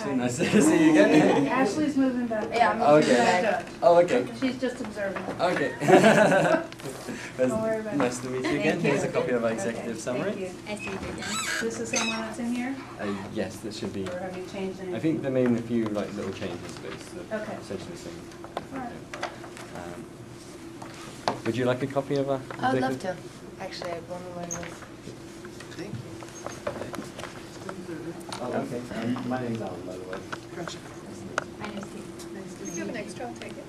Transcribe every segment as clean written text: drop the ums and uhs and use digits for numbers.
Ashley, nice to see you again. Ashley's moving back. Yeah, I'm Okay. moving back. Oh, okay. She's just observing. Okay. Don't worry about it. Nice to meet you again. Thank Here's a you. copy of our Okay, executive thank summary. you. I see you again. This is the same one that's in here? Yes, there should be. Or have you changed anything? I think there may be a few like little changes, but it's Okay. essentially the same. All right. Would you like a copy of our I would love executive? to. Actually, I brought me one of those. Thank you. Oh, okay. My name's Alan, by the way. Gotcha. My name's Steve. Nice to If meet you have an you. extra, I'll take it.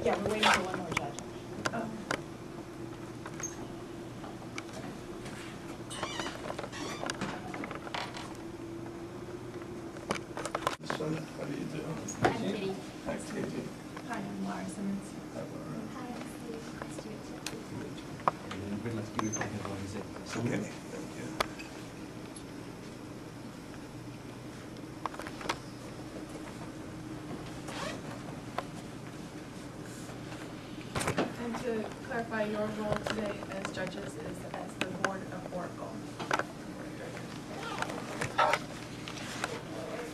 Yeah, we're waiting for one more judge. So, how do you do? I'm Kitty. Hi, Katie. Hi, I'm Laura Simmons. Hi, Laura. Hi, I'm Steve. Nice to meet you. And we'd like to give you a copy of our executive Okay, summary. thank you. And to clarify, your role today as judges is as the Board of Oracle.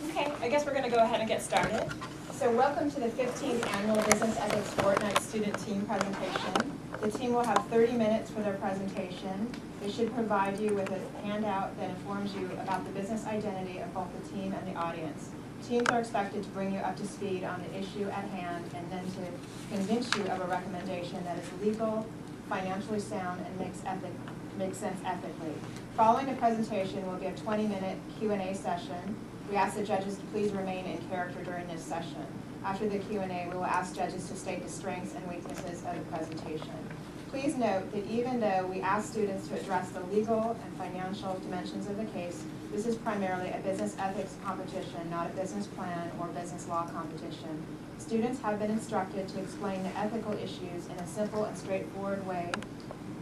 Okay, I guess we're going to go ahead and get started. So welcome to the 15th Annual Business Ethics Fortnight Student Team Presentation. The team will have 30 minutes for their presentation. They should provide you with a handout that informs you about the business identity of both the team and the audience. Teams are expected to bring you up to speed on the issue at hand and then to convince you of a recommendation that is legal, financially sound, and makes sense ethically. Following the presentation will be a 20-minute Q&A session. We ask the judges to please remain in character during this session. After the Q&A, we will ask judges to state the strengths and weaknesses of the presentation. Please note that even though we ask students to address the legal and financial dimensions of the case, this is primarily a business ethics competition, not a business plan or business law competition. Students have been instructed to explain the ethical issues in a simple and straightforward way,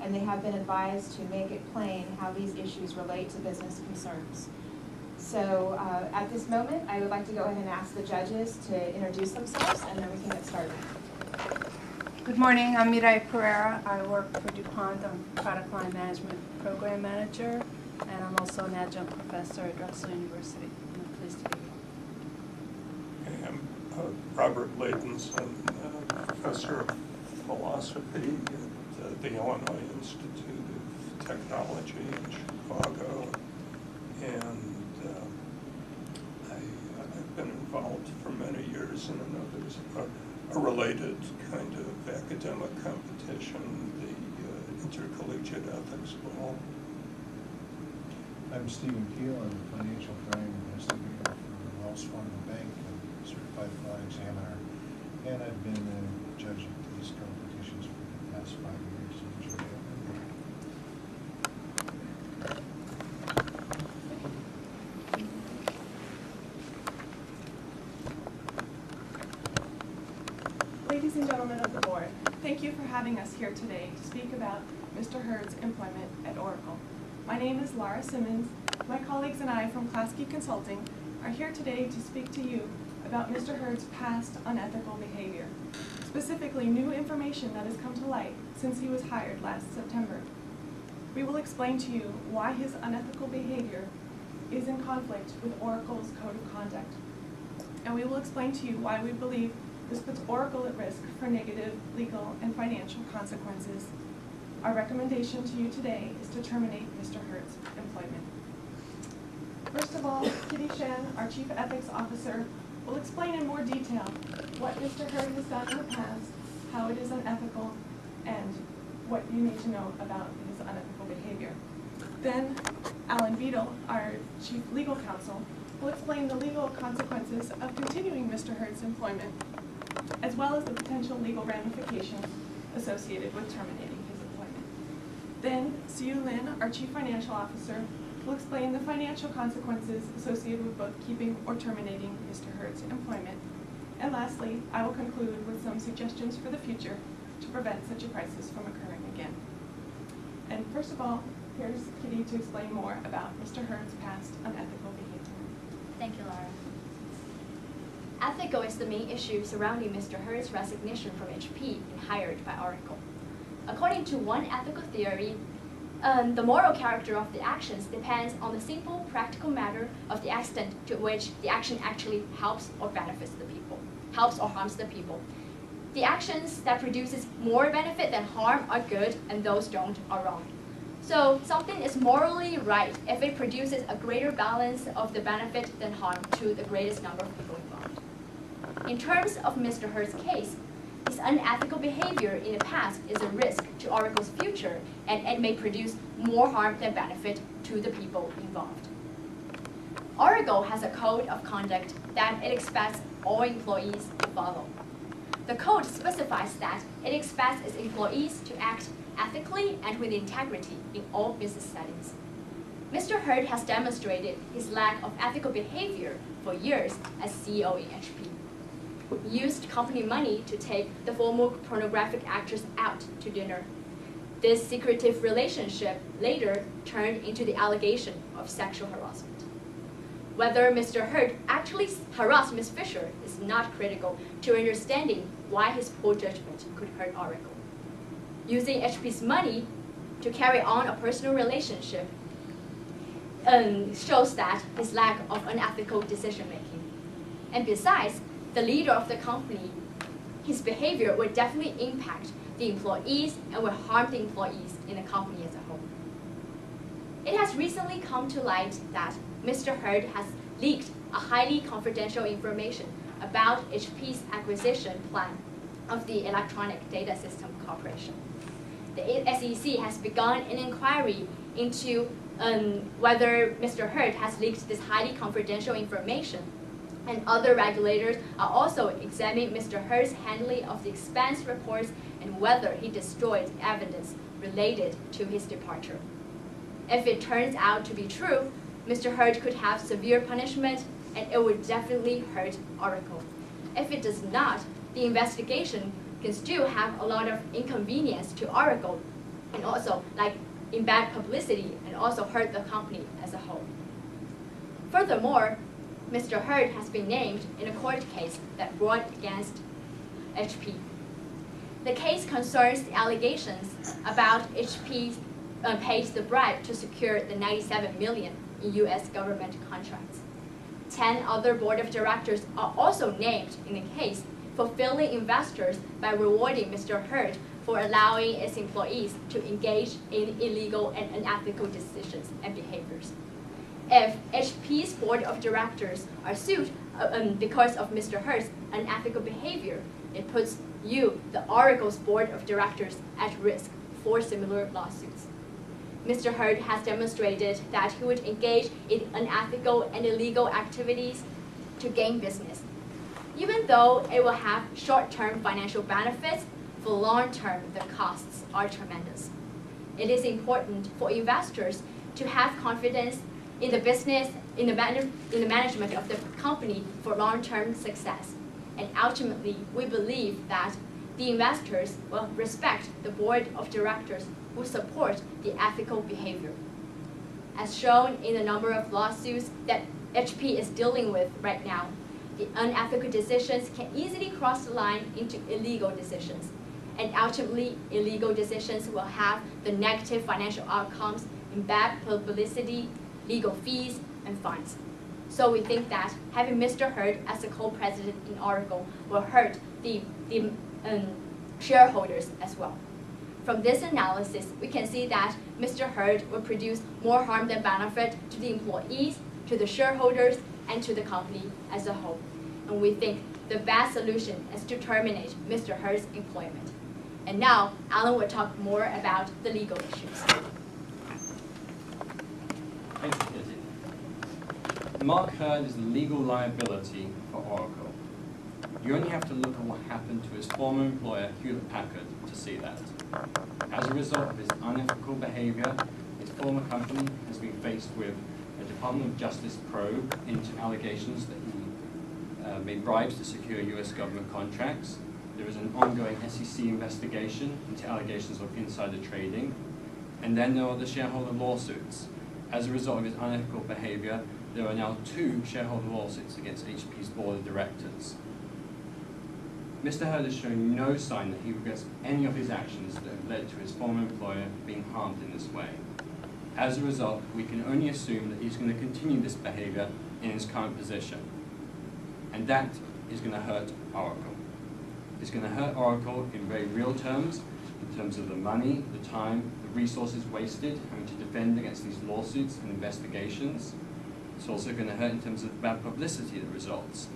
and they have been advised to make it plain how these issues relate to business concerns. So at this moment, I would like to go ahead and ask the judges to introduce themselves, and then we can get started. Good morning, I'm Mirai Pereira. I work for DuPont. I'm Product Line Management Program Manager, and I'm also an adjunct professor at Drexel University. I'm pleased to be here. Okay, I'm Robert Laydenson, professor of philosophy at the Illinois Institute of Technology in Chicago. And I've been involved for many years in another a related kind of academic competition, the Intercollegiate Ethics Ball. I'm Stephen Keel. I'm a financial crime investigator for Wells Fargo Bank. I'm a certified fraud examiner, and I've been a judge of these competitions for the past 5 years. Ladies and gentlemen of the board, thank you for having us here today to speak about Mr. Hurd's employment at Oracle. My name is Laura Simmons. My colleagues and I from Klasky Consulting are here today to speak to you about Mr. Hurd's past unethical behavior, specifically new information that has come to light since he was hired last September. We will explain to you why his unethical behavior is in conflict with Oracle's Code of Conduct. And we will explain to you why we believe this puts Oracle at risk for negative legal and financial consequences. Our recommendation to you today is to terminate Mr. Hurd's employment. First of all, Kitty Shen, our Chief Ethics Officer, will explain in more detail what Mr. Hurd has done in the past, how it is unethical, and what you need to know about his unethical behavior. Then, Alan Beadle, our Chief Legal Counsel, will explain the legal consequences of continuing Mr. Hurd's employment, as well as the potential legal ramifications associated with terminating his employment. Then, Siu Lin, our Chief Financial Officer, will explain the financial consequences associated with both keeping or terminating Mr. Hurd's employment. And lastly, I will conclude with some suggestions for the future to prevent such a crisis from occurring again. And first of all, here's Kitty to explain more about Mr. Hurd's past unethical behavior. Thank you, Laura. ethical is the main issue surrounding Mr. Hurd's resignation from HP and hired by Oracle. According to one ethical theory, the moral character of the actions depends on the simple, practical matter of the extent to which the action actually helps or benefits the people, helps or harms the people. The actions that produces more benefit than harm are good, and those don't are wrong. So something is morally right if it produces a greater balance of the benefit than harm to the greatest number of people involved. In terms of Mr. Hurd's case, his unethical behavior in the past is a risk to Oracle's future, and it may produce more harm than benefit to the people involved. Oracle has a code of conduct that it expects all employees to follow. The code specifies that it expects its employees to act ethically and with integrity in all business settings. Mr. Hurd has demonstrated his lack of ethical behavior for years as CEO in HP. He used company money to take the former pornographic actress out to dinner. This secretive relationship later turned into the allegation of sexual harassment. Whether Mr. Hurd actually harassed Ms. Fisher is not critical to understanding why his poor judgment could hurt Oracle. Using HP's money to carry on a personal relationship shows that his lack of unethical decision-making. And besides, the leader of the company, his behavior would definitely impact the employees and would harm the employees in the company as a whole. It has recently come to light that Mr. Hurd has leaked a highly confidential information about HP's acquisition plan of the Electronic Data System Corporation. The SEC has begun an inquiry into whether Mr. Hurd has leaked this highly confidential information, and other regulators are also examining Mr. Hurd's handling of the expense reports and whether he destroyed evidence related to his departure. If it turns out to be true, Mr. Hurd could have severe punishment, and it would definitely hurt Oracle. If it does not, the investigation can still have a lot of inconvenience to Oracle, and also like in bad publicity, and also hurt the company as a whole. Furthermore, Mr. Hurd has been named in a court case that brought against HP. The case concerns the allegations about HP paid the bribe to secure the $97 million in U.S. government contracts. 10 other board of directors are also named in the case, fulfilling investors by rewarding Mr. Hurd for allowing its employees to engage in illegal and unethical decisions and behaviors. If HP's board of directors are sued because of Mr. Hurd's unethical behavior, it puts you, the Oracle's board of directors, at risk for similar lawsuits. Mr. Hurd has demonstrated that he would engage in unethical and illegal activities to gain business. Even though it will have short-term financial benefits, for long-term the costs are tremendous. It is important for investors to have confidence in the business, in the management of the company for long-term success. And ultimately, we believe that the investors will respect the board of directors who support the ethical behavior. As shown in the number of lawsuits that HP is dealing with right now, the unethical decisions can easily cross the line into illegal decisions. And ultimately, illegal decisions will have the negative financial outcomes in bad publicity, legal fees, and fines. So we think that having Mr. Hurd as the co-president in Oracle will hurt the shareholders as well. From this analysis, we can see that Mr. Hurd will produce more harm than benefit to the employees, to the shareholders, and to the company as a whole. And we think the best solution is to terminate Mr. Hurd's employment. And now, Alan will talk more about the legal issues. Thank you, Kitty. Mark Hurd is the legal liability for Oracle. You only have to look at what happened to his former employer, Hewlett Packard, to see that. As a result of his unethical behavior, his former company has been faced with a Department of Justice probe into allegations that he made bribes to secure U.S. government contracts. There is an ongoing SEC investigation into allegations of insider trading. And then there are the shareholder lawsuits. As a result of his unethical behavior, there are now 2 shareholder lawsuits against HP's board of directors. Mr. Hurd has shown no sign that he regrets any of his actions that have led to his former employer being harmed in this way. As a result, we can only assume that he's going to continue this behavior in his current position. And that is going to hurt Oracle. It's going to hurt Oracle in very real terms, in terms of the money, the time, the resources wasted having to defend against these lawsuits and investigations. It's also going to hurt in terms of bad publicity that results.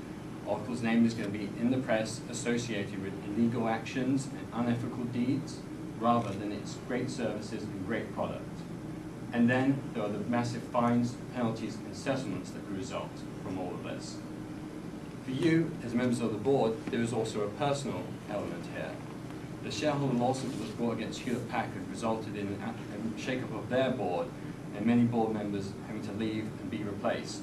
Oracle's name is going to be in the press associated with illegal actions and unethical deeds, rather than its great services and great product. And then there are the massive fines, penalties, and settlements that could result from all of this. For you, as members of the board, there is also a personal element here. The shareholder lawsuit that was brought against Hewlett Packard resulted in a shake-up of their board and many board members having to leave and be replaced.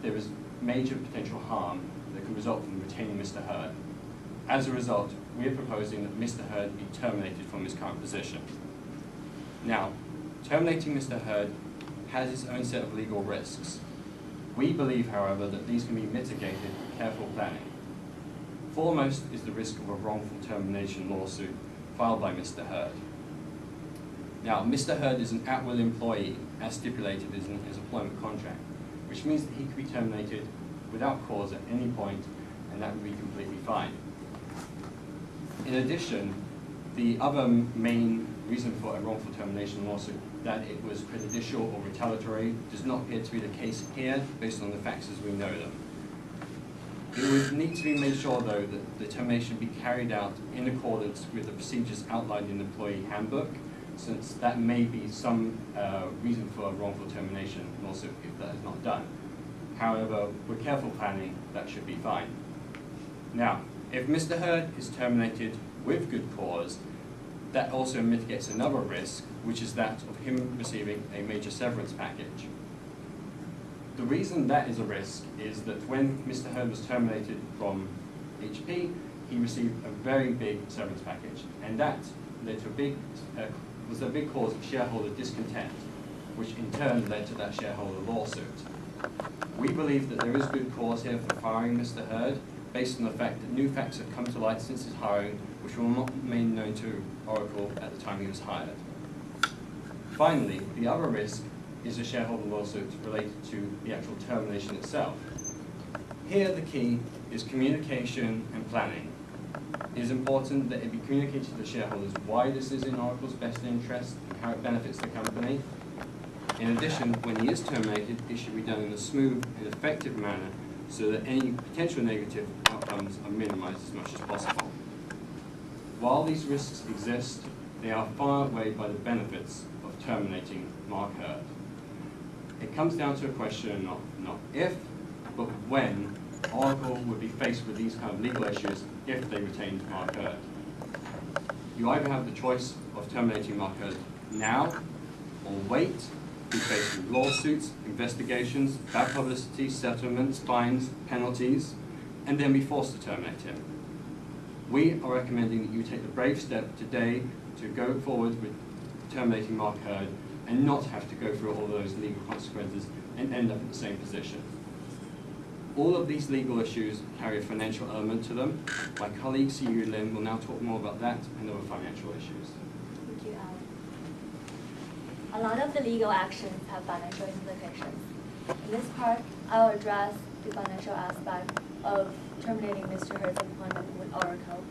There is major potential harm that could result from retaining Mr. Hurd. As a result, we are proposing that Mr. Hurd be terminated from his current position. Now, terminating Mr. Hurd has its own set of legal risks. We believe, however, that these can be mitigated with careful planning. Foremost is the risk of a wrongful termination lawsuit filed by Mr. Hurd. Now, Mr. Hurd is an at-will employee, as stipulated in his employment contract, which means that he could be terminated without cause at any point, and that would be completely fine. In addition, the other main reason for a wrongful termination lawsuit, that it was prejudicial or retaliatory, does not appear to be the case here, based on the facts as we know them. It would need to be made sure, though, that the termination be carried out in accordance with the procedures outlined in the employee handbook, since that may be some reason for a wrongful termination lawsuit if that is not done. However, with careful planning, that should be fine. Now, if Mr. Hurd is terminated with good cause, that also mitigates another risk, which is that of him receiving a major severance package. The reason that is a risk is that when Mr. Hurd was terminated from HP, he received a very big severance package, and that led to was a big cause of shareholder discontent, which in turn led to that shareholder lawsuit. We believe that there is good cause here for firing Mr. Hurd, based on the fact that new facts have come to light since his hiring, which were not made known to Oracle at the time he was hired. Finally, the other risk is a shareholder lawsuit related to the actual termination itself. Here the key is communication and planning. It is important that it be communicated to the shareholders why this is in Oracle's best interest and how it benefits the company. In addition, when he is terminated, it should be done in a smooth and effective manner so that any potential negative outcomes are minimized as much as possible. While these risks exist, they are far outweighed by the benefits of terminating Mark Hurd. It comes down to a question of not if, but when Oracle would be faced with these kind of legal issues if they retained Mark Hurd. You either have the choice of terminating Mark Hurd now, or wait, be faced with lawsuits, investigations, bad publicity, settlements, fines, penalties, and then be forced to terminate him. We are recommending that you take the brave step today to go forward with terminating Mark Hurd and not have to go through all of those legal consequences and end up in the same position. All of these legal issues carry a financial element to them. My colleague, C.U. Lim, will now talk more about that and other financial issues. Thank you, Alan. A lot of the legal actions have financial implications. In this part, I will address the financial aspect of terminating Mr. Hurd's employment with Oracle,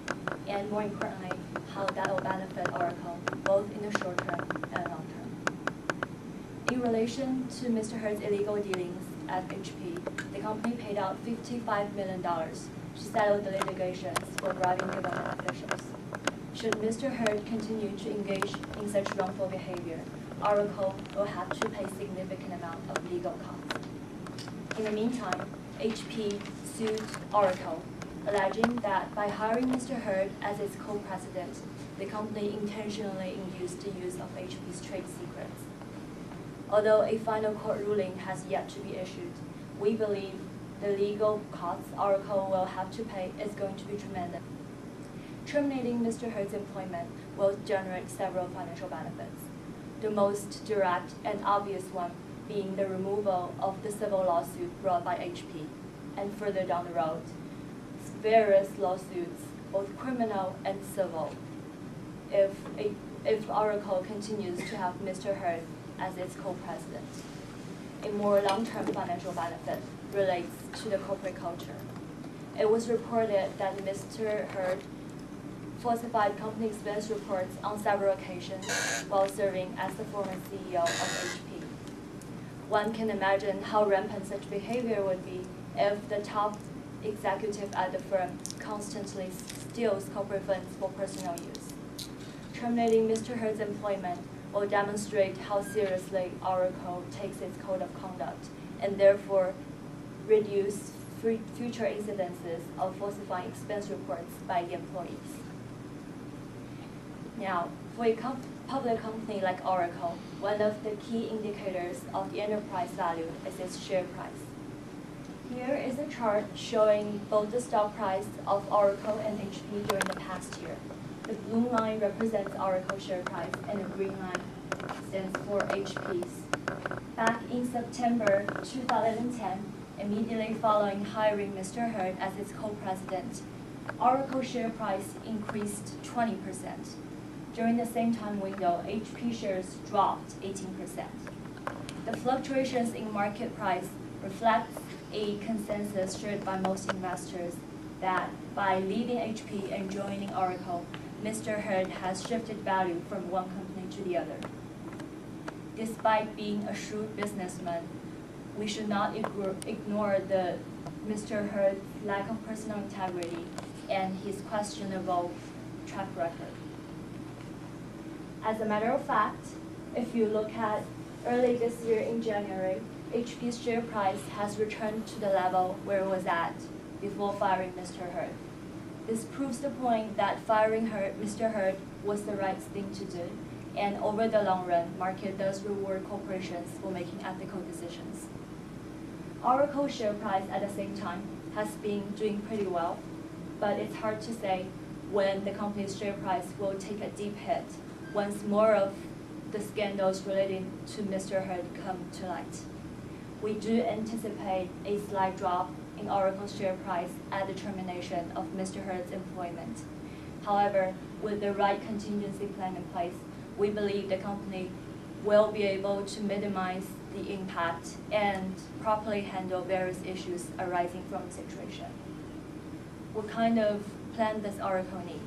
and more importantly, how that will benefit Oracle, both in the short term and long term. In relation to Mr. Hurd's illegal dealings at HP, the company paid out $55 million to settle the litigations for bribing government officials. Should Mr. Hurd continue to engage in such wrongful behavior, Oracle will have to pay a significant amount of legal costs. In the meantime, HP sued Oracle, alleging that by hiring Mr. Hurd as its co-president, the company intentionally induced the use of HP's trade secrets. Although a final court ruling has yet to be issued, we believe the legal costs Oracle will have to pay is going to be tremendous. Terminating Mr. Hurd's employment will generate several financial benefits. The most direct and obvious one being the removal of the civil lawsuit brought by HP, and further down the road, various lawsuits, both criminal and civil, if Oracle continues to have Mr. Hurd as its co-president. A more long-term financial benefit relates to the corporate culture. It was reported that Mr. Hurd falsified company expense reports on several occasions while serving as the former CEO of HP. One can imagine how rampant such behavior would be if the top executive at the firm constantly steals corporate funds for personal use. Terminating Mr. Hurd's employment will demonstrate how seriously Oracle takes its code of conduct and therefore reduce future incidences of falsifying expense reports by the employees. Now, for a public company like Oracle, one of the key indicators of the enterprise value is its share price. Here is a chart showing both the stock price of Oracle and HP during the past year. The blue line represents Oracle share price and the green line stands for HP's. Back in September 2010, immediately following hiring Mr. Hurd as its co-president, Oracle share price increased 20%. During the same time window, HP shares dropped 18%. The fluctuations in market price reflects a consensus shared by most investors that by leaving HP and joining Oracle, Mr. Hurd has shifted value from one company to the other. Despite being a shrewd businessman, we should not ignore Mr. Hurd's lack of personal integrity and his questionable track record. As a matter of fact, if you look at early this year in January, HP's share price has returned to the level where it was at before firing Mr. Hurd. This proves the point that firing Mr. Hurd was the right thing to do, and over the long run, market does reward corporations for making ethical decisions. Oracle's share price at the same time has been doing pretty well, but it's hard to say when the company's share price will take a deep hit once more of the scandals relating to Mr. Hurd come to light. We do anticipate a slight drop in Oracle's share price at the termination of Mr. Hurd's employment. However, with the right contingency plan in place, we believe the company will be able to minimize the impact and properly handle various issues arising from the situation. What kind of plan does Oracle need?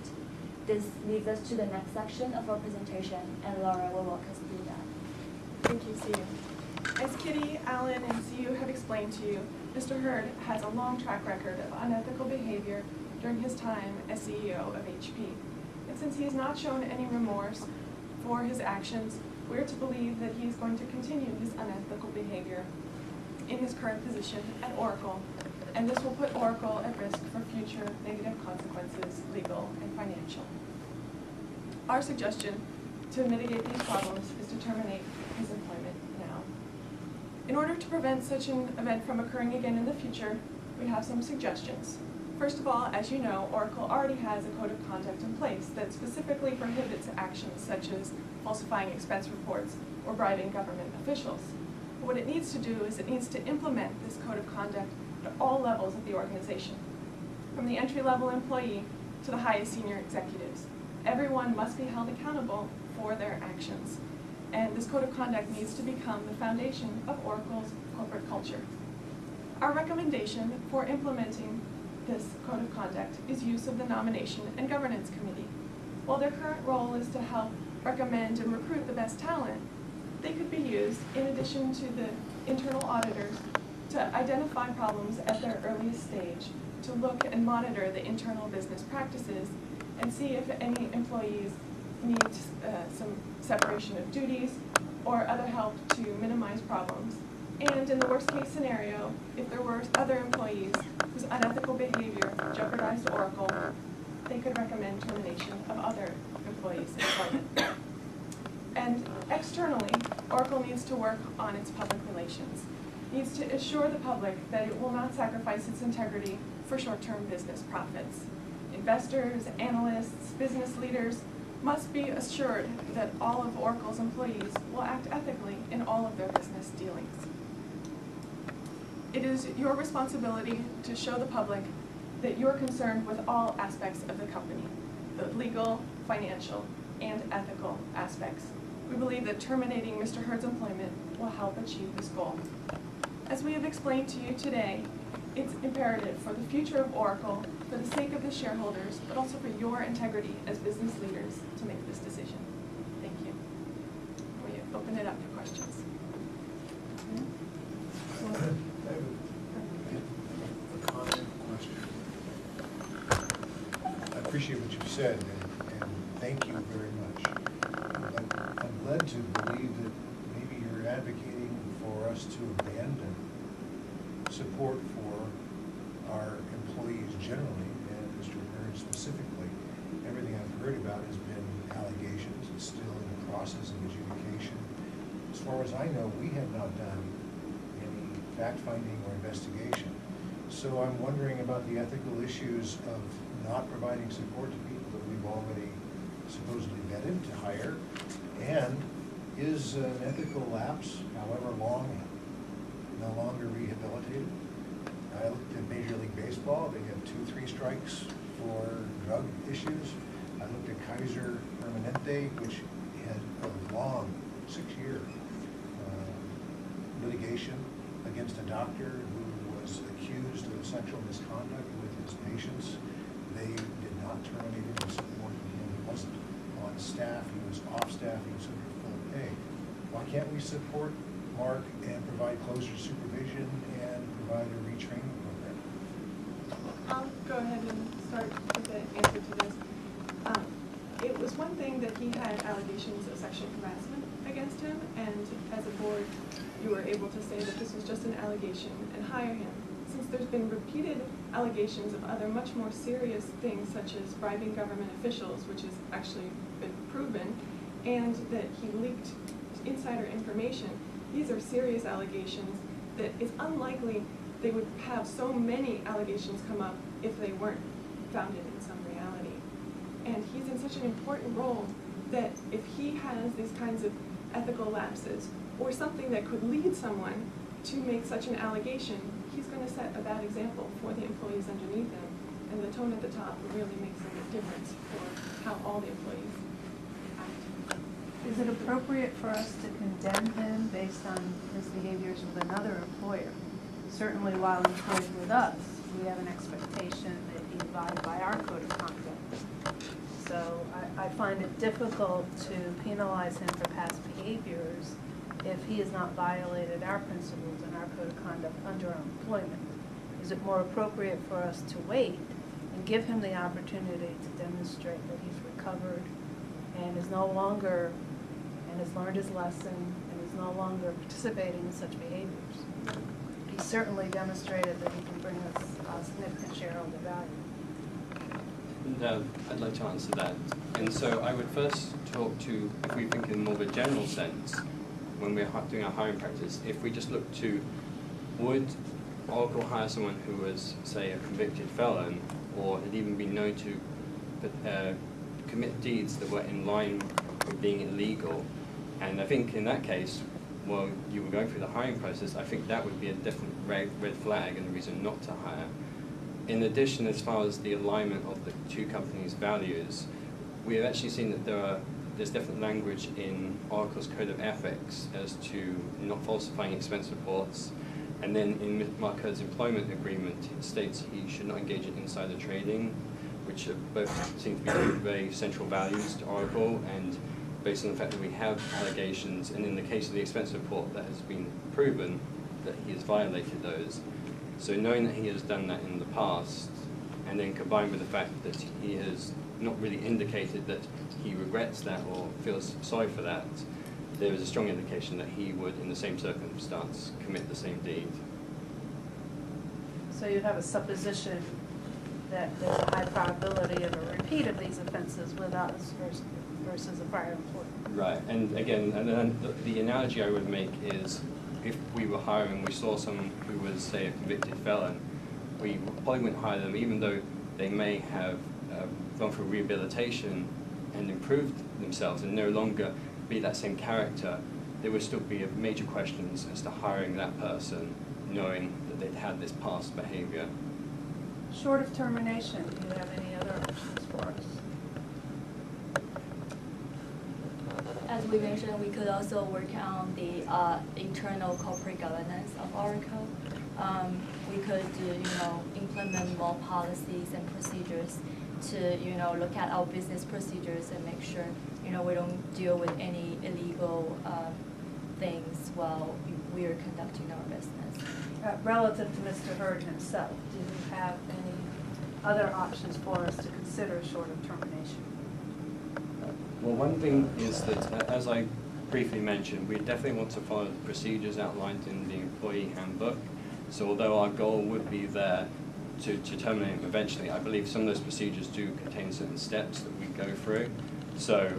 This leads us to the next section of our presentation, and Laura will walk us through that. Thank you, Siu. As Kitty, Alan, and Siu have explained to you, Mr. Hurd has a long track record of unethical behavior during his time as CEO of HP. And since he has not shown any remorse for his actions, we are to believe that he is going to continue his unethical behavior in his current position at Oracle, and this will put Oracle at risk for future negative consequences, legal and financial. Our suggestion to mitigate these problems is to terminate his employment now. In order to prevent such an event from occurring again in the future, we have some suggestions. First of all, as you know, Oracle already has a code of conduct in place that specifically prohibits actions such as falsifying expense reports or bribing government officials. But what it needs to do is it needs to implement this code of conduct at all levels of the organization, from the entry-level employee to the highest senior executives. Everyone must be held accountable for their actions, and this code of conduct needs to become the foundation of Oracle's corporate culture. Our recommendation for implementing this code of conduct is use of the Nomination and Governance Committee. While their current role is to help recommend and recruit the best talent, they could be used, in addition to the internal auditors, to identify problems at their earliest stage, to look and monitor the internal business practices, and see if any employees need some separation of duties or other help to minimize problems. And in the worst case scenario, if there were other employees whose unethical behavior jeopardized Oracle, they could recommend termination of other employees' employment. And externally, Oracle needs to work on its public relations. It needs to assure the public that it will not sacrifice its integrity for short-term business profits. Investors, analysts, business leaders must be assured that all of Oracle's employees will act ethically in all of their business dealings. It is your responsibility to show the public that you're concerned with all aspects of the company, the legal, financial, and ethical aspects. We believe that terminating Mr. Hurd's employment will help achieve this goal. As we have explained to you today, it's imperative for the future of Oracle, for the sake of the shareholders, but also for your integrity as business leaders to make this decision. Thank you. We open it up for questions. I have a comment, question. I appreciate what you've said, and thank you very much. But I'm led to believe that maybe you're advocating for us to abandon support for our employees generally, and Mr. Hurd specifically. Everything I've heard about has been allegations. It's still in the process of adjudication. As far as I know, we have not done any fact-finding or investigation. So I'm wondering about the ethical issues of not providing support to people that we've already supposedly vetted to hire, and is an ethical lapse, however long, no longer rehabilitated. I looked at Major League Baseball. They have 2-3 strikes for drug issues. I looked at Kaiser Permanente, which had a long 6-year litigation against a doctor who was accused of sexual misconduct with his patients. They did not terminate him and support him. He wasn't on staff. He was off staff. He was under full pay. Why can't we support Mark and provide closer supervision and provide a retraining program? I'll go ahead and start with the answer to this. It was one thing that he had allegations of sexual harassment against him, and as a board, you were able to say that this was just an allegation and hire him. Since there's been repeated allegations of other much more serious things, such as bribing government officials, which has actually been proven, and that he leaked insider information, these are serious allegations that it's unlikely they would have so many allegations come up if they weren't founded in some reality. And he's in such an important role that if he has these kinds of ethical lapses, or something that could lead someone to make such an allegation, he's going to set a bad example for the employees underneath him. And the tone at the top really makes a difference for how all the employees act. Is it appropriate for us to condemn him based on his behaviors with another employer? Certainly while employed with us, we have an expectation that he abide by our code of conduct. So I find it difficult to penalize him for past behaviors if he has not violated our principles and our code of conduct under our employment. Is it more appropriate for us to wait and give him the opportunity to demonstrate that he's recovered and is no longer, and has learned his lesson and is no longer participating in such behaviors? He certainly demonstrated that he can bring us a significant shareholder value. And, I'd like to answer that. And so I would first talk to, if we think in more of a general sense, when we're doing our hiring practice, if we just look to, would Oracle hire someone who was, say, a convicted felon, or had even been known to commit deeds that were in line with being illegal? And I think in that case, while you were going through the hiring process, I think that would be a definite red flag and a reason not to hire. In addition, as far as the alignment of the two companies' values, we have actually seen that there's definite language in Oracle's Code of Ethics as to not falsifying expense reports. And then in Mark Hurd's employment agreement, it states he should not engage in insider trading, which both seem to be very central values to Oracle. And based on the fact that we have allegations, and in the case of the expense report, that has been proven that he has violated those. So knowing that he has done that in the past, and then combined with the fact that he has not really indicated that he regrets that or feels sorry for that, there is a strong indication that he would, in the same circumstance, commit the same deed. So you have a supposition that there's a high probability of a repeat of these offenses with us versus a prior employer. Right, and again, and then the analogy I would make is, if we were hiring, we saw someone who was, say, a convicted felon, we probably wouldn't hire them, even though they may have gone through rehabilitation and improved themselves and no longer be that same character, there would still be major questions as to hiring that person, knowing that they'd had this past behavior. Short of termination, do you have any other options for us? As we mentioned, we could also work on the internal corporate governance of Oracle. We could, implement more policies and procedures to, look at our business procedures and make sure, we don't deal with any illegal things while we are conducting our business. Relative to Mr. Hurd himself, do you have any other options for us to consider short of termination? Well, one thing is that, as I briefly mentioned, we definitely want to follow the procedures outlined in the employee handbook. So although our goal would be there to terminate them eventually, I believe some of those procedures do contain certain steps that we go through. So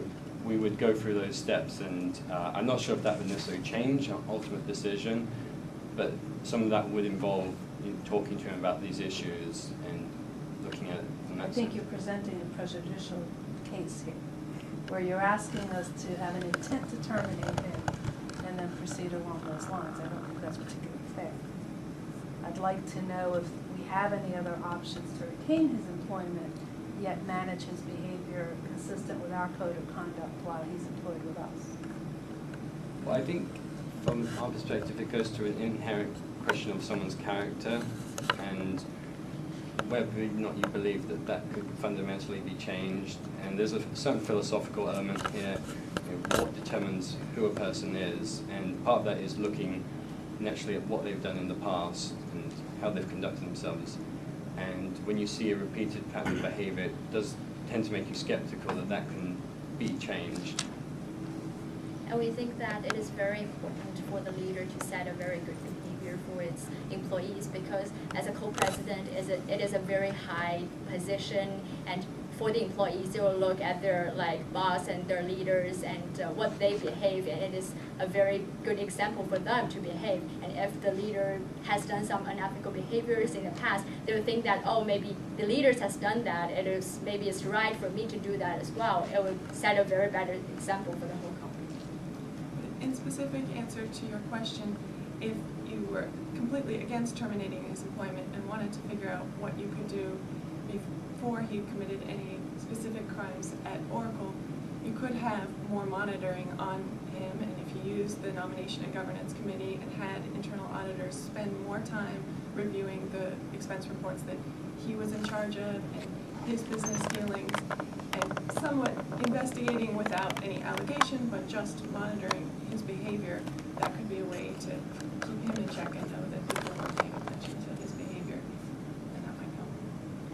we would go through those steps, and I'm not sure if that would necessarily change our ultimate decision, but some of that would involve talking to him about these issues and looking at it from that I think sense. you're presenting a prejudicial case here, where you're asking us to have an intent to terminate him and then proceed along those lines. I don't think that's particularly fair. I'd like to know if we have any other options to retain his employment, yet manage his behavior consistent with our code of conduct while he's employed with us. Well, I think from our perspective, it goes to an inherent question of someone's character and whether or not you believe that that could fundamentally be changed. And there's a certain philosophical element here, what determines who a person is, and part of that is looking naturally at what they've done in the past and how they've conducted themselves. And when you see a repeated pattern of behavior, it does tend to make you skeptical that that can be changed. And we think that it is very important for the leader to set a very good behavior for its employees, because as a co-president, it is a very high position, and for the employees, they will look at their boss and their leaders and what they behave, and it is a very good example for them to behave. And if the leader has done some unethical behaviors in the past, they will think that, oh, maybe the leaders has done that, maybe it's right for me to do that as well. It will set a very better example for the whole company. In specific answer to your question, if you were completely against terminating his employment and wanted to figure out what you could do before he committed any specific crimes at Oracle, you could have more monitoring on him, and if you used the Nomination and Governance Committee and had internal auditors spend more time reviewing the expense reports that he was in charge of and his business dealings, and somewhat investigating without any allegation, but just monitoring his behavior, that could be a way to keep him in check and know that people are paying attention to his behavior, and that might help.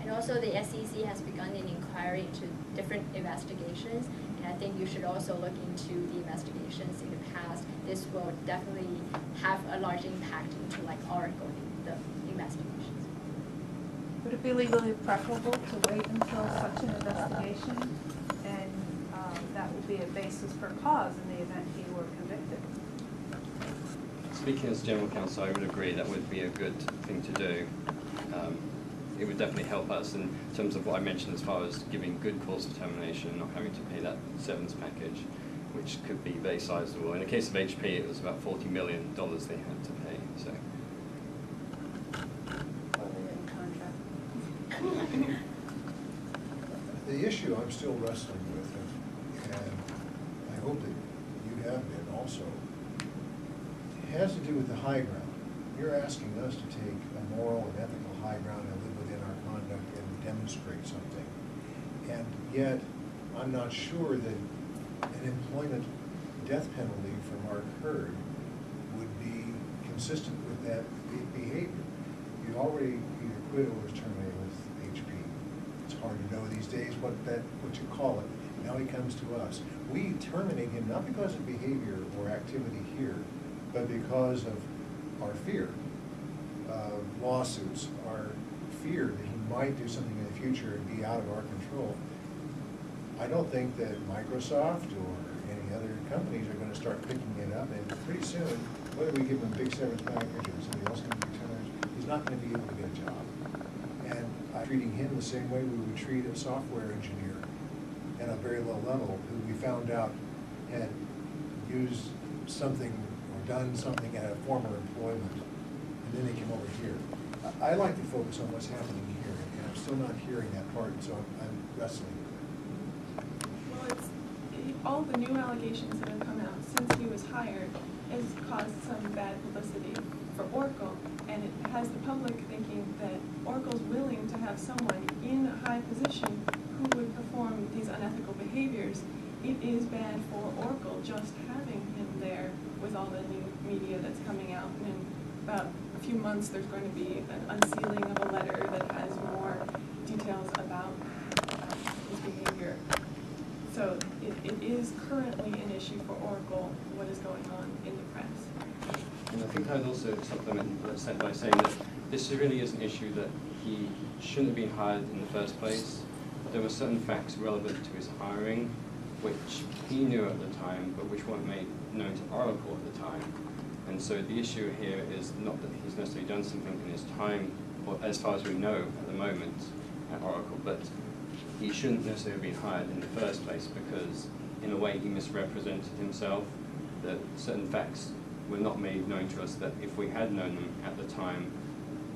And also the SEC has begun an inquiry into different investigations, and I think you should also look into the investigations in the past. This will definitely have a large impact into Oracle, the investigations. Would it be legally preferable to wait until such an investigation, and that would be a basis for cause in the event he were convicted? Speaking as General Counsel, I would agree that would be a good thing to do. It would definitely help us in terms of what I mentioned as far as giving good cause for termination and not having to pay that severance package, which could be very sizable. In the case of HP, it was about $40 million they had to pay. So. The issue I'm still wrestling with, and I hope that you have been also, has to do with the high ground. You're asking us to take a moral and ethical high ground and live within our conduct and demonstrate something. And yet, I'm not sure that an employment death penalty for Mark Hurd would be consistent with that behavior. You already either quit or was terminated with HP. It's hard to know these days what you call it. Now he comes to us. We terminate him not because of behavior or activity here, but because of our fear of lawsuits, our fear that he might do something in the future and be out of our control. I don't think that Microsoft or any other companies are going to start picking it up, and pretty soon, whether we give him a big severance package or somebody else can be terminated, he's not going to be able to get a job. And I'm treating him the same way we would treat a software engineer at a very low level who we found out had used something or done something at a former employment, and then they came over here. I like to focus on what's happening here, and I'm still not hearing that part, so I'm wrestling with Well, all the new allegations that have come out since he was hired has caused some bad publicity for Oracle, and it has the public thinking that Oracle's willing to have someone in a high position who would perform these unethical behaviors. It is bad for Oracle just having him there with all the new media that's coming out. And in about a few months, there's going to be an unsealing of a letter that has more details about his behavior. So it is currently an issue for Oracle, what is going on in the press. And I think I'd also supplement that by saying that this really is an issue that he shouldn't have been hired in the first place. There were certain facts relevant to his hiring, which he knew at the time, but which weren't made known to Oracle at the time. And so the issue here is not that he's necessarily done something in his time, or as far as we know at the moment at Oracle, but he shouldn't necessarily have been hired in the first place because, in a way, he misrepresented himself, that certain facts were not made known to us that if we had known them at the time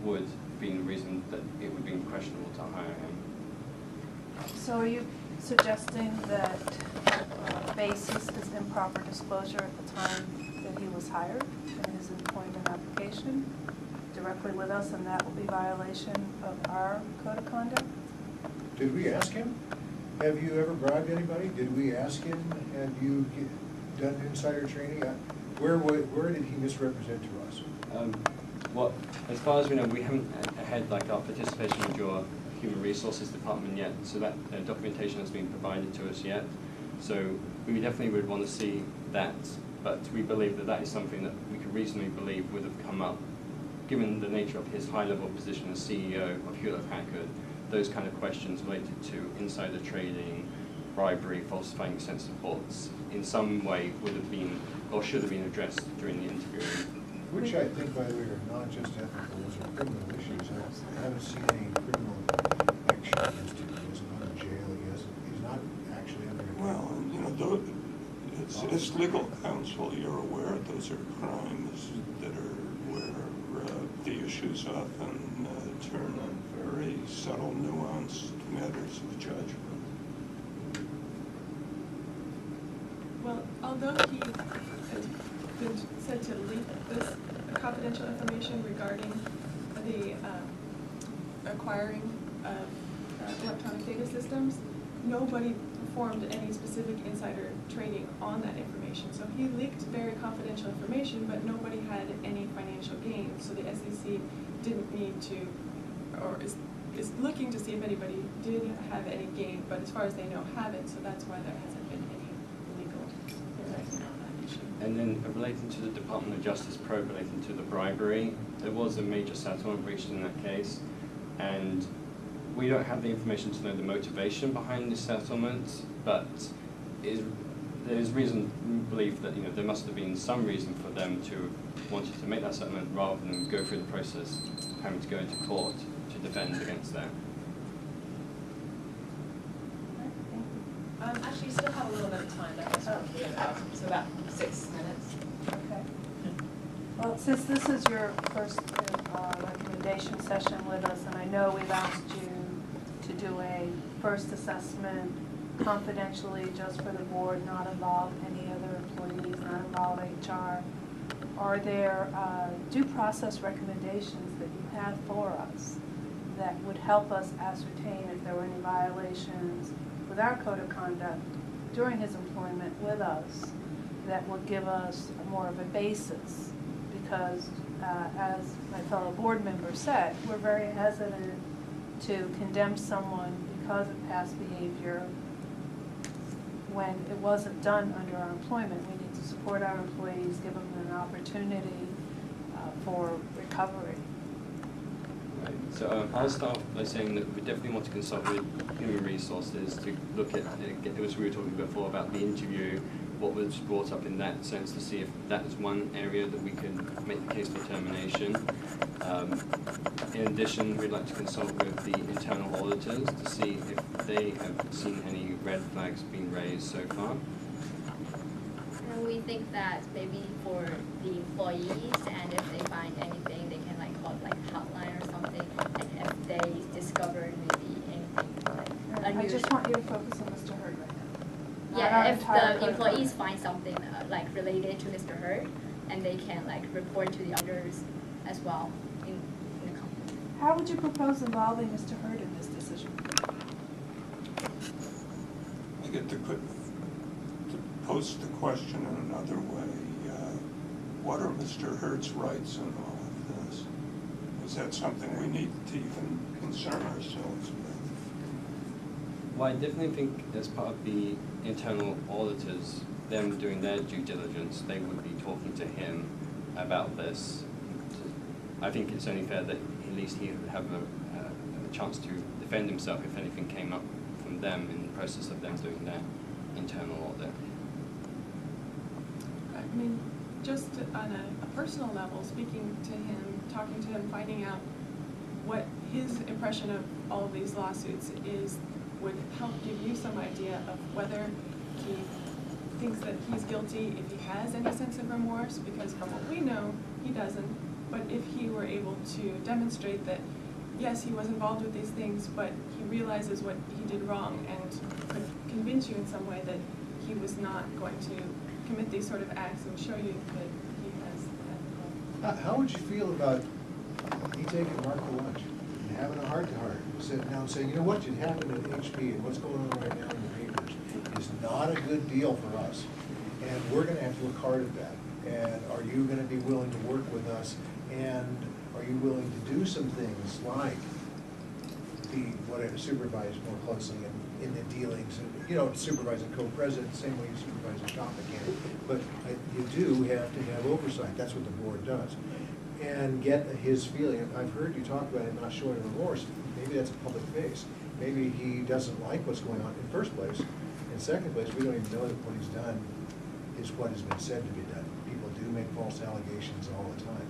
would have been the reason that it would have been questionable to hire him. So are you suggesting that basis is improper disclosure at the time that he was hired in his employment application directly with us, and that will be violation of our code of conduct? Did we ask him? Have you ever bribed anybody? Did we ask him? Have you done insider training? Where did he misrepresent to us? Well, as far as we know, we haven't had like our participation with your Human Resources Department yet, so that documentation has been provided to us yet. So we definitely would want to see that, but we believe that that is something that we could reasonably believe would have come up, given the nature of his high-level position as CEO of Hewlett-Packard. Those kind of questions related to insider trading, bribery, falsifying sense reports, in some way would have been, or should have been addressed during the interview. Which I think, by the way, are not just ethical, those are criminal issues. I haven't seen any criminal action against him. He isn't going to jail. He's not actually under a Well, you know, as legal counsel, you're aware those are crimes that are where the issues often turn on very subtle, nuanced matters of judgment. Well, although he has been said to leak this confidential information regarding the acquiring of electronic data systems, nobody performed any specific insider trading on that information. So he leaked very confidential information, but nobody had any financial gain. So the SEC didn't need to, or is looking to see if anybody did have any gain, but as far as they know, haven't. So that's why there hasn't been any legal indictment on that issue. And then relating to the Department of Justice probe relating to the bribery, there was a major settlement reached in that case, and we don't have the information to know the motivation behind this settlement, but there's reason to believe that there must have been some reason for them to have wanted to make that settlement rather than go through the process of having to go into court to defend against that. Actually, you still have a little bit of time, that was roughly so about 6 minutes. Okay. Well, since this is your first recommendation session with us, and I know we've asked you to do a first assessment confidentially just for the board, not involve any other employees, not involve HR, are there due process recommendations that you have for us that would help us ascertain if there were any violations with our code of conduct during his employment with us that would give us more of a basis? Because as my fellow board member said, we're very hesitant to condemn someone because of past behavior when it wasn't done under our employment. We need to support our employees, give them an opportunity for recovery. Right. So I'll start by saying that we definitely want to consult with Human Resources to look at, as we were talking before about the interview, what was brought up in that sense, to see if that is one area that we can make the case for termination. In addition, we'd like to consult with the internal auditors to see if they have seen any red flags been raised so far? And we think that maybe for the employees, and if they find anything, they can like call it like hotline or something, and if they discover maybe anything like I unusual. just want you to focus on Mr. Hurd right now. Yeah, Not our if entire the code of employees conduct. find something like related to Mr. Hurd, and they can like report to the others as well in the company. How would you propose involving Mr. Hurd in this decision? I get to post the question in another way. What are Mr. Hurd's rights in all of this? Is that something we need to even concern ourselves with? Well, I definitely think as part of the internal auditors, them doing their due diligence, they would be talking to him about this. I think it's only fair that at least he would have a chance to defend himself if anything came up from them in the process of them doing their internal audit. I mean, just on a personal level, speaking to him, talking to him, finding out what his impression of all of these lawsuits is would help give you some idea of whether he thinks that he's guilty, if he has any sense of remorse, because from what we know, he doesn't. But if he were able to demonstrate that, yes, he was involved with these things, but he realizes what he did wrong and could convince you in some way that he was not going to commit these sort of acts and show you that he has ethical. How would you feel about me taking Mark to lunch and having a heart-to-heart, sitting down and saying, you know what just happened at HP and what's going on right now in the papers is not a good deal for us, and we're going to have to look hard at that. And are you going to be willing to work with us? And are you willing to do some things like supervise more closely in the dealings, and, you know, supervise a co-president, same way you supervise a shop mechanic. But you do have to have oversight. That's what the board does. And get his feeling. I've heard you talk about him not showing remorse. Maybe that's a public face. Maybe he doesn't like what's going on in first place. In second place, we don't even know that what he's done is what has been said to be done. People do make false allegations all the time.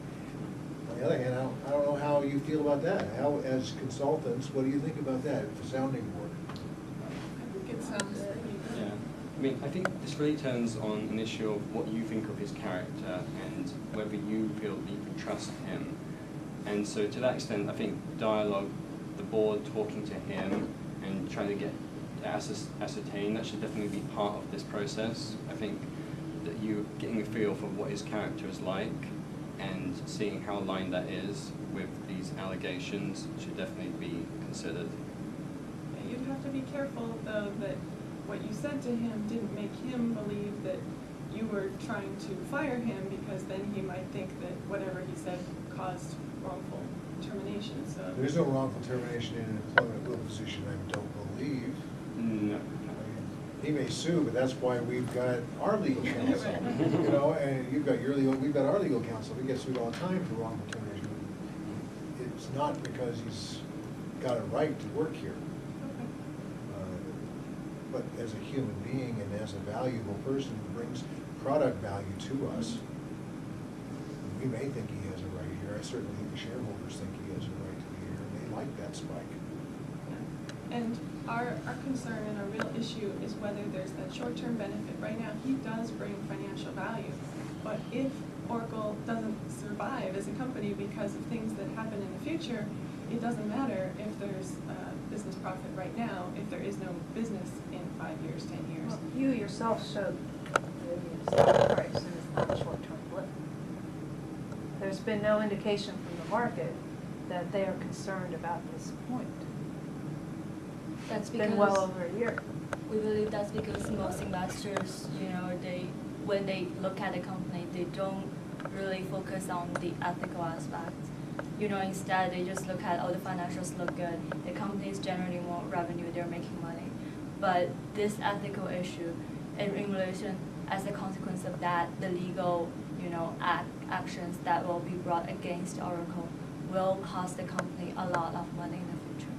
On the other hand, I don't know how you feel about that. How, as consultants, what do you think about that, the sounding board? I think it sounds pretty good. Yeah, I mean, I think this really turns on an issue of what you think of his character and whether you feel that you can trust him. And so to that extent, I think dialogue, the board talking to him and trying to get to ascertain, that should definitely be part of this process. I think that you getting a feel for what his character is like and seeing how aligned that is with these allegations should definitely be considered. You'd have to be careful, though, that what you said to him didn't make him believe that you were trying to fire him, because then he might think that whatever he said caused wrongful termination. So There's no wrongful termination in an employment will position, I don't believe. No. He may sue, but that's why we've got our legal counsel, you know, and you've got your legal, we've got our legal counsel. We get sued all the time for wrongful termination. It's not because he's got a right to work here. But as a human being and as a valuable person who brings product value to us, we may think he has a right here. I certainly think the shareholders think he has a right to be here, and they like that spike. And our concern and our real issue is whether there's that short-term benefit. Right now, he does bring financial value, but if Oracle doesn't survive as a company because of things that happen in the future, it doesn't matter if there's business profit right now if there is no business in 5 years, 10 years. Well, you yourself showed the stock price, and it's not a short-term blip. There's been no indication from the market that they are concerned about this point. That's It's because been well over a year. we believe that's because most investors, you know, when they look at a company, they don't really focus on the ethical aspects. You know, instead they just look at, oh, the financials look good, the company is generating more revenue, they're making money. But this ethical issue, in relation, as a consequence of that, the legal, you know, actions that will be brought against Oracle will cost the company a lot of money in the future.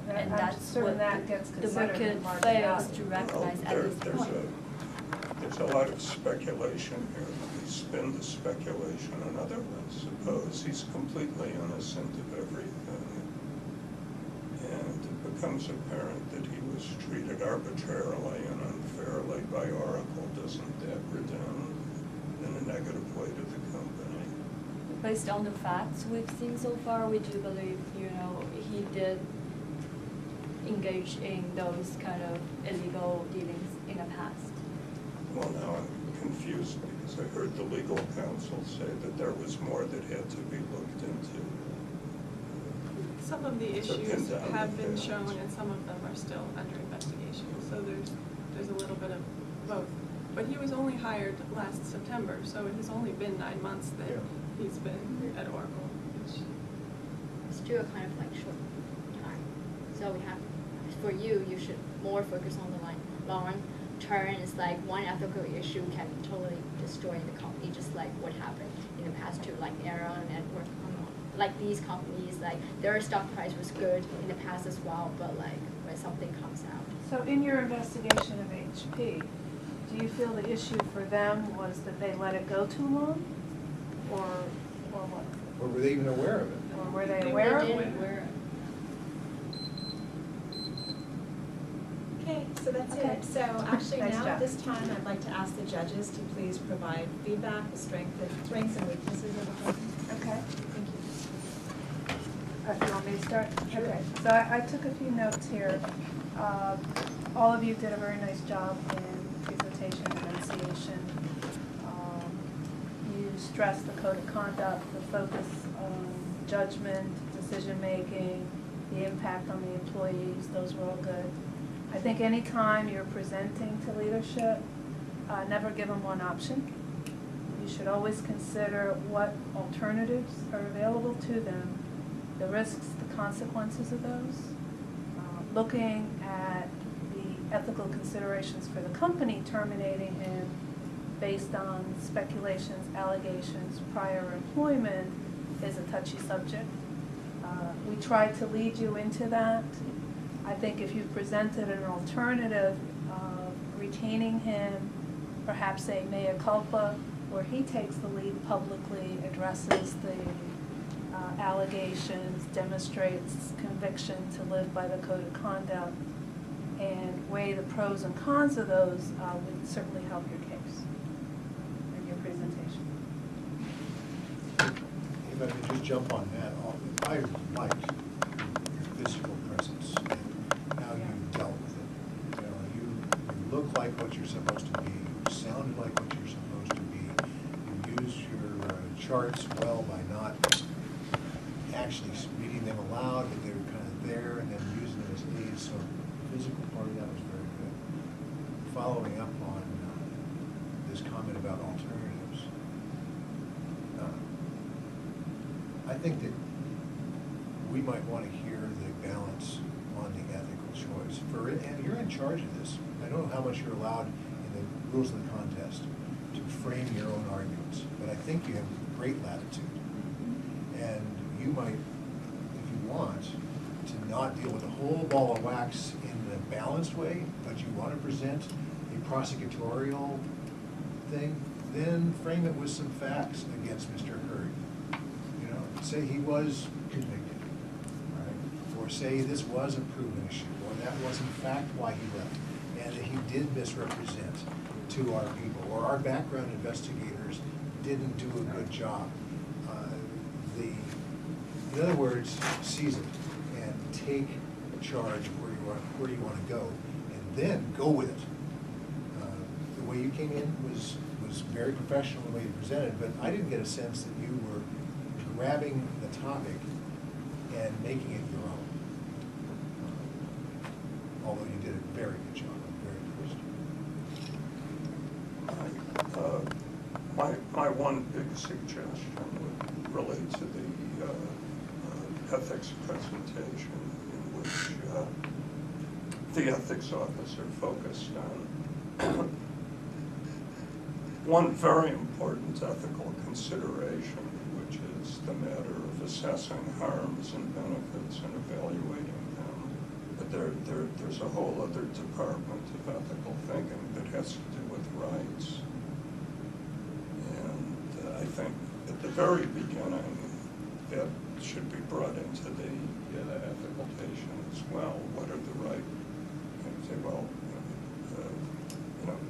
And I'm that's certain what that gets the considered in market market fails value. to recognize at this point. There's a lot of speculation here. We spin the speculation on other ones. Suppose he's completely innocent of everything, and it becomes apparent that he was treated arbitrarily and unfairly by Oracle, doesn't that redound in a negative way to the company? Based on the facts we've seen so far, we do believe, he did engage in those kind of illegal dealings in the past. Well, now I'm confused because I heard the legal counsel say that there was more that had to be looked into. Some of the So issues pin down have the been facts. shown and some of them are still under investigation. So there's a little bit of both. But he was only hired last September, so it has only been 9 months that Yeah. he's been at Oracle. Still a kind of like short time. So we have, for you, you should more focus on the like long term. It's like one ethical issue can totally destroy the company, just like what happened in the past to like Era Network. Like these companies, like their stock price was good in the past as well, but like when something comes out. So in your investigation of HP, do you feel the issue for them was that they let it go too long? Or what? Or were they even aware of it? Or were they aware of They it? didn't aware. Okay, so that's Okay. it. So actually Nice now job. at this time, I'd like to ask the judges to please provide feedback, the strengths and weaknesses of the company. Okay. Thank you. You want me to start? Sure. Okay, so I took a few notes here. All of you did a very nice job in presentation and enunciation. You stressed the code of conduct, the focus on judgment, decision-making, the impact on the employees. Those were all good. I think anytime you're presenting to leadership, never give them one option. You should always consider what alternatives are available to them, the risks, the consequences of those, looking at the ethical considerations for the company terminating him based on speculations, allegations, prior employment is a touchy subject. We tried to lead you into that. I think if you presented an alternative of retaining him, perhaps a mea culpa, where he takes the lead publicly, addresses the allegations, demonstrates conviction to live by the code of conduct, and weigh the pros and cons of those would certainly help your case and your presentation. If I could just jump on that, I liked your physical presence and how you dealt with it. You look like what you're supposed to be, you sounded like what you're supposed to be, you used your charts well by not actually reading them aloud, but they were kind of there and then using them as aids. So the physical part of that was very good. Following up on this comment about alternatives, I think that we might want to hear the balance on the ethical choice. And you're in charge of this. I don't know how much you're allowed in the rules of the contest to frame your own arguments, but I think you have great latitude. And you might, if you want, to not deal with a whole ball of wax in a balanced way, but you want to present a prosecutorial thing, then frame it with some facts against Mr. Hurd. Say he was convicted, right? Or say this was a proven issue, or that was in fact why he left, and that he did misrepresent to our people, or our background investigators didn't do a good job. In other words, seize it and take charge where you want to go, and then go with it. The way you came in was very professional the way you presented, but I didn't get a sense that you were grabbing the topic and making it your own. Although you did a very good job, I'm very impressed. My one big suggestion would relate to the ethics presentation, in which the ethics officer focused on one very important ethical consideration, which is the matter of assessing harms and benefits and evaluating them. But there's a whole other department of ethical thinking that has to do with rights. And I think at the very beginning, that should be brought into the ethical patient as well. What are the right say, well,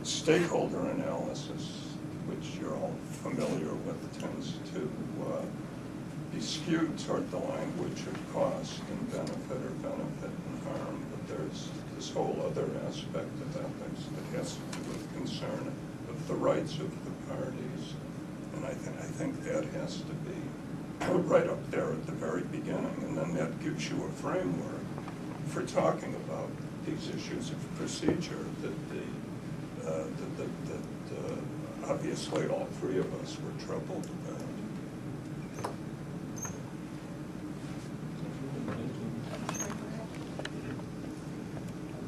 stakeholder analysis, which you're all familiar with, tends to be skewed toward the language of cost and benefit or benefit and harm, but there's this whole other aspect of ethics that has to do with concern of the rights of the parties, and I think that has to be right up there at the very beginning, and then that gives you a framework for talking about these issues of procedure that obviously all three of us were troubled about.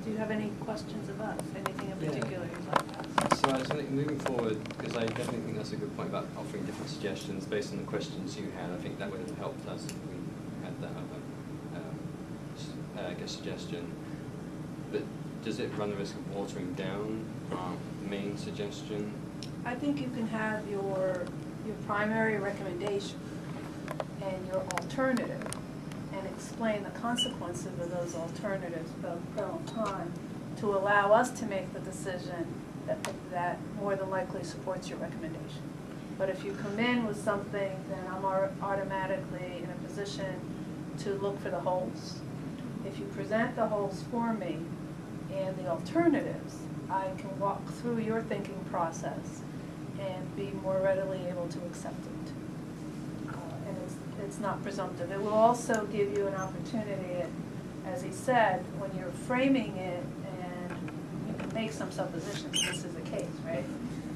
Do you have any questions of us? Anything in particular you'd like to ask? So I was thinking, moving forward, because I definitely think that's a good point about offering different suggestions based on the questions you had. I think that would have helped us if we had that other suggestion. But does it run the risk of watering down our main suggestion? I think you can have your primary recommendation and your alternative and explain the consequences of those alternatives both pro and con to allow us to make the decision that more than likely supports your recommendation. But if you come in with something, then I'm automatically in a position to look for the holes. If you present the holes for me and the alternatives, I can walk through your thinking process and be more readily able to accept it. And it's not presumptive. It will also give you an opportunity, as he said, when you're framing it, and you can make some suppositions. This is the case, right?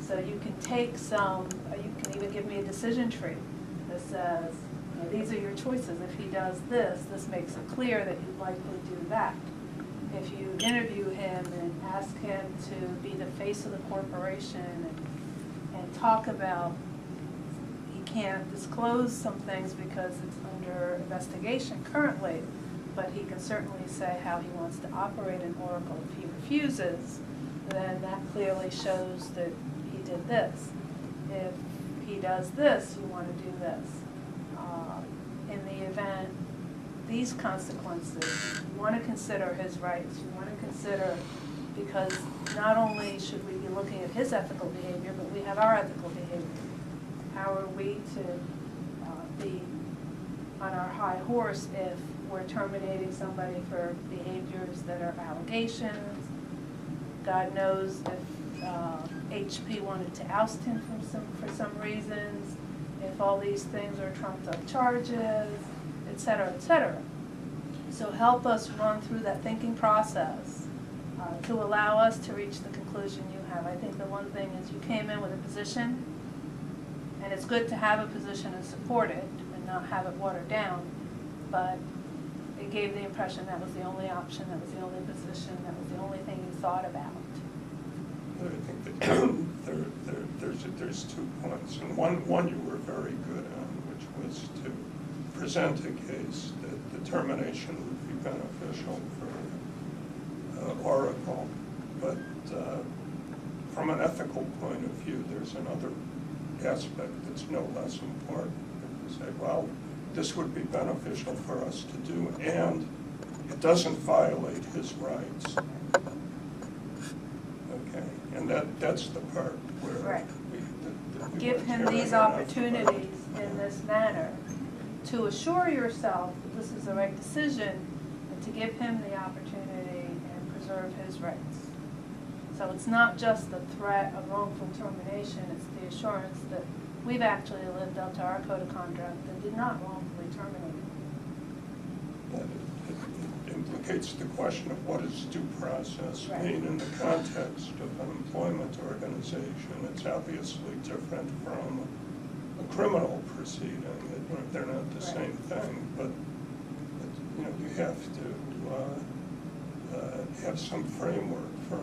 So you can take some, you can even give me a decision tree that says, these are your choices. If he does this, this makes it clear that you'd likely do that. If you interview him and ask him to be the face of the corporation and talk about, he can't disclose some things because it's under investigation currently, but he can certainly say how he wants to operate in Oracle. If he refuses, then that clearly shows that he did this. If he does this, you want to do this. In the event, these consequences, you want to consider his rights. You want to consider, because not only should we be looking at his ethical behavior, but we have our ethical behavior. How are we to be on our high horse if we're terminating somebody for behaviors that are allegations? God knows if HP wanted to oust him for some reasons, if all these things are trumped up charges, et cetera, et cetera. So help us run through that thinking process to allow us to reach the conclusion you have. I think the one thing is you came in with a position, and it's good to have a position and support it and not have it watered down, but it gave the impression that was the only option, that was the only position, that was the only thing you thought about. I think that there's 2 points, and one you were very good on, which was to present a case that the termination would be beneficial for Oracle, but from an ethical point of view, there's another aspect that's no less important. You say, well, this would be beneficial for us to do, and it doesn't violate his rights. Okay, and that's the part where right. we give him these opportunities in this manner to assure yourself that this is the right decision, and to give him the opportunity and preserve his rights. So it's not just the threat of wrongful termination, it's the assurance that we've actually lived up to our code of conduct and did not wrongfully terminate him. It implicates the question of what does due process mean in the context of an employment organization. It's obviously different from a criminal proceeding. They're not the same thing, but you have to have some framework for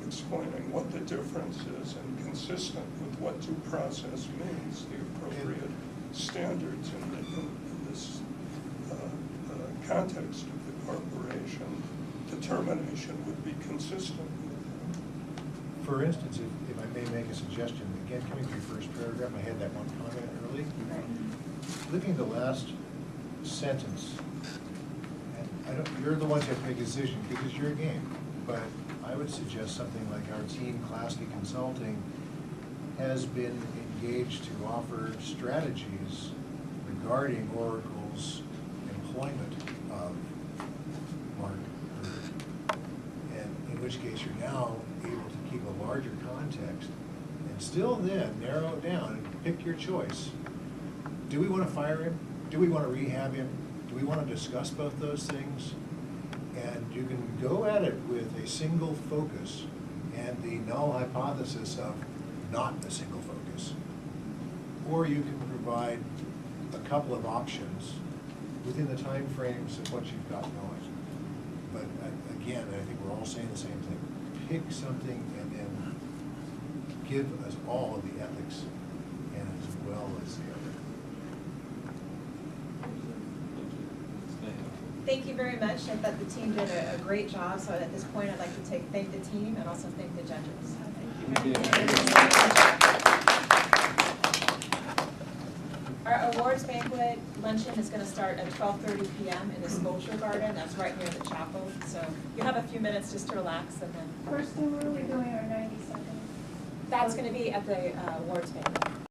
explaining what the difference is and consistent with what due process means, the appropriate standards in this context of the corporation. Determination would be consistent with that. For instance, if I may make a suggestion, again, coming to your first paragraph, I had that one comment early. Looking at the last sentence, and you're the ones who have to make a decision because it's your game. but I would suggest something like our team, Klasky Consulting, has been engaged to offer strategies regarding Oracle's employment of Mark Hurd. And in which case you're now able to keep a larger context and still then narrow it down and pick your choice. Do we want to fire him? Do we want to rehab him? Do we want to discuss both those things? And you can go at it with a single focus and the null hypothesis of not a single focus. Or you can provide a couple of options within the time frames of what you've got going. But again, I think we're all saying the same thing. Pick something and then give us all the ethics and as well as the other. Thank you very much. I thought the team did a great job, so at this point I'd like to thank the team and also thank the judges. Thank you. Our awards banquet luncheon is going to start at 12:30 p.m. in the Sculpture Garden. That's right near the chapel. So you have a few minutes just to relax and then. First thing, what are we doing our 90 seconds? That's going to be at the awards banquet.